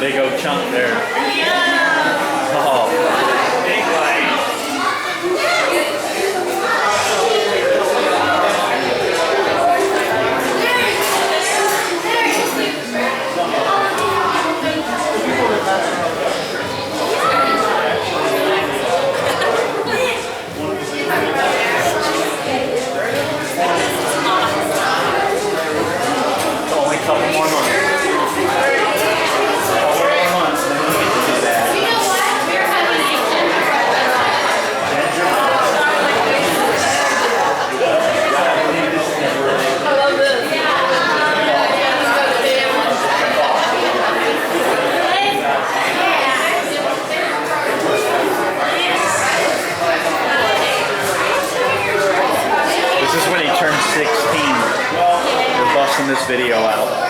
big old chunk there. Oh. Big bite. Only a couple more months. This is when he turned 16. We're busting this video out.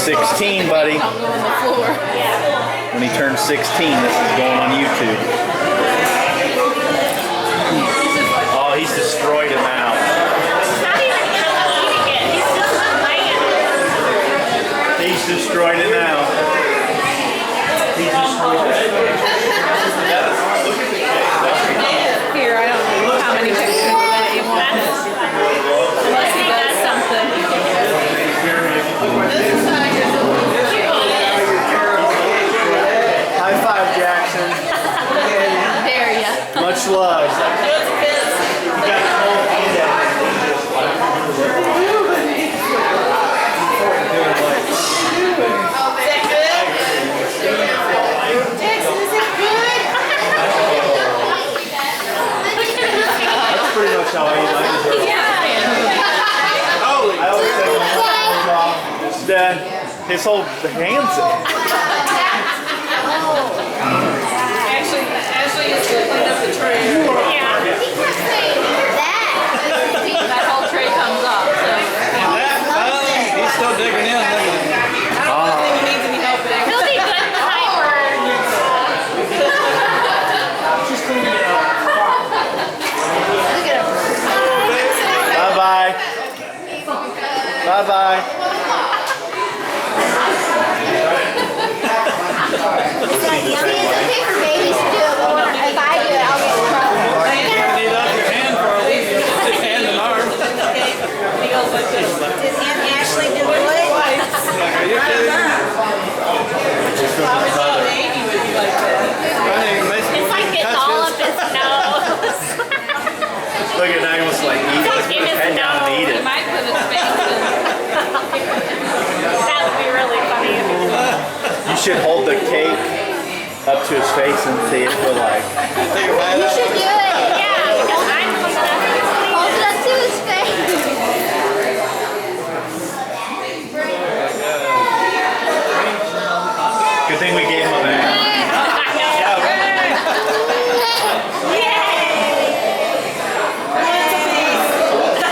16, buddy. When he turned 16, this is going on YouTube. Oh, he's destroyed it now. He's destroyed it now. He's destroyed it. Here, I don't know how many pictures that you want. Unless he does something. High five, Jackson. There ya. Much love. Pretty much how I eat mine. I always take my hands off. Then his whole hands. Ashley is cleaning up the tray. Yeah. That whole tray comes off. So. He's still digging in. I don't think he needs any help. He'll be good in the high Just cleaning it up. Bye-bye. Bye-bye. It's okay for babies to do it, but if I do it, I'll get in trouble. You need up your hand for a week. Hand and arm. He goes like this. Did Aunt Ashley do it? Are you kidding? I thought Amy would be like that. It's like it's all up his nose. Look at that, he wants to like eat it. Let's put his head down and eat it. He might put his face in. should hold the cake up to his face and see if he'll like. Take a bite You out. should do it. Yeah, because I'm close enough. Hold it up to his face. Good thing we gave him a bag.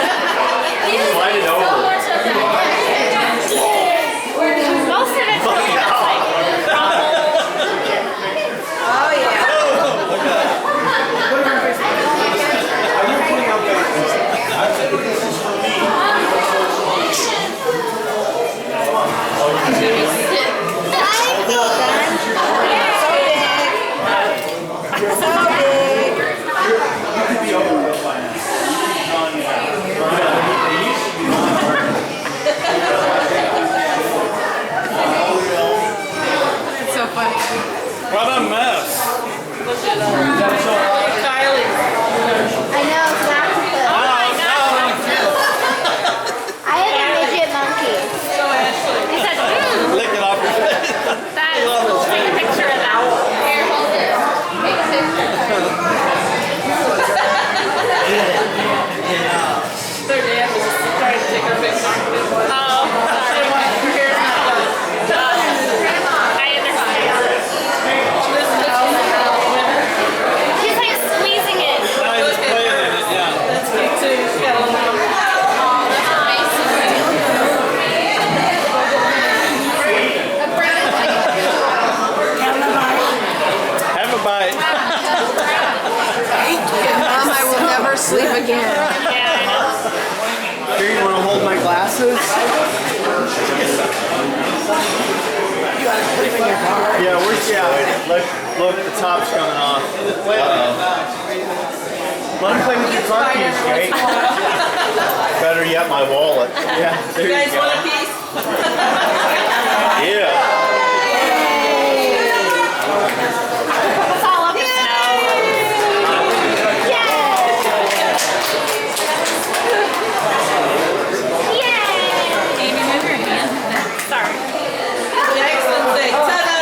Slide it over. Most of it's like crumbled. Oh, yeah. It's so funny. What a mess. Kylie. I know, it's an octopus. Oh my god. I have a midget monkey. So Ashley. He said, Lick it off your face. that is cool. Take a picture of that. Here, hold it. Take a picture. Their dad was trying to take her picture. Oh, sorry. Her hair's not done. I understand. He's like squeezing it. Now he's playing in it, yeah. That's cute too. She's got a little. Have a bite. Mom, I will never sleep again. Yeah, I know. Here, you want to hold my glasses? Yeah, look, the top's coming off. Let him play with your car keys, Jake. Better yet, my wallet. Yeah, there You you guys go. want a piece? Yeah. It's all up his nose. Yay! Amy, move your hand. Sorry. Jackson, say ta-da!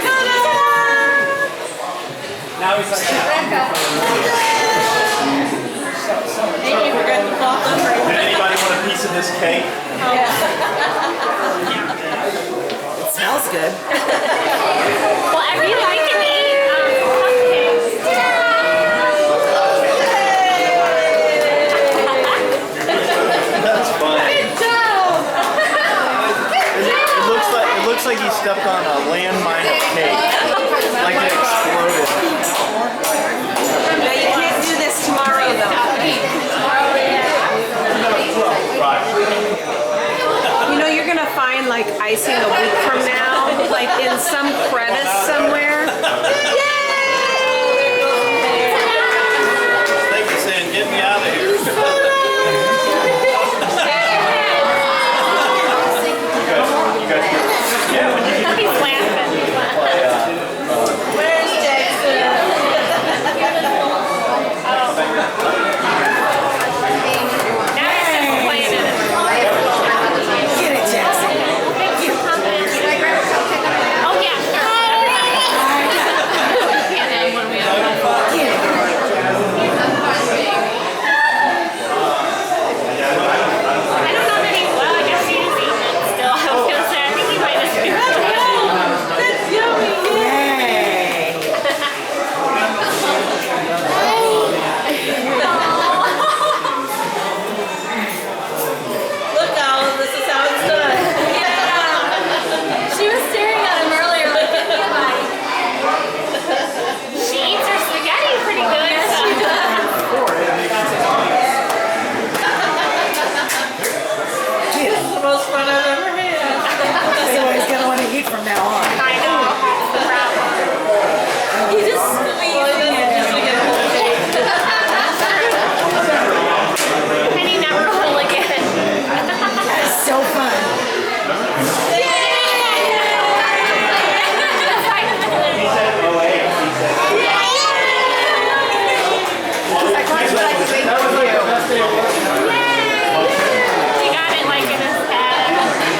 Ta-da! Amy forgot to cloth on her. Did anybody want a piece of this cake? It smells good. Well, everybody can eat cupcakes. That's funny. It looks like he stepped on a landmine of cake. Like it exploded. Now you can't do this tomorrow though. Right. You know you're gonna find like icing a week from now, like in some crevice somewhere. They were saying, get me out of here. You guys, yeah, when you get He's laughing. Where's Jackson? Now he's just playing in it. Get it, Jackson. Thank you. Oh, yeah. We can't end when we have I don't know that he, well, I guess he is eating it still. I was gonna say, I think he might have been. That's yummy. Yay. Look, Alan, this is how it's done. She was staring at him earlier like, give me a bite. She eats her spaghetti pretty good. Yes, she does. This is the most fun I've ever had. That's what he's gonna want to eat from now on. I know. That's the problem. You just squeezing it just to get a whole cake. And he never will again. It's so fun. Like, watch what I can make for you. He got it like in his head.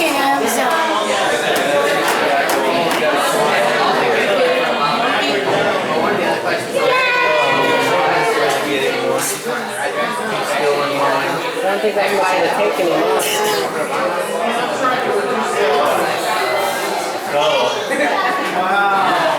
scams. I don't think that much would have taken him off.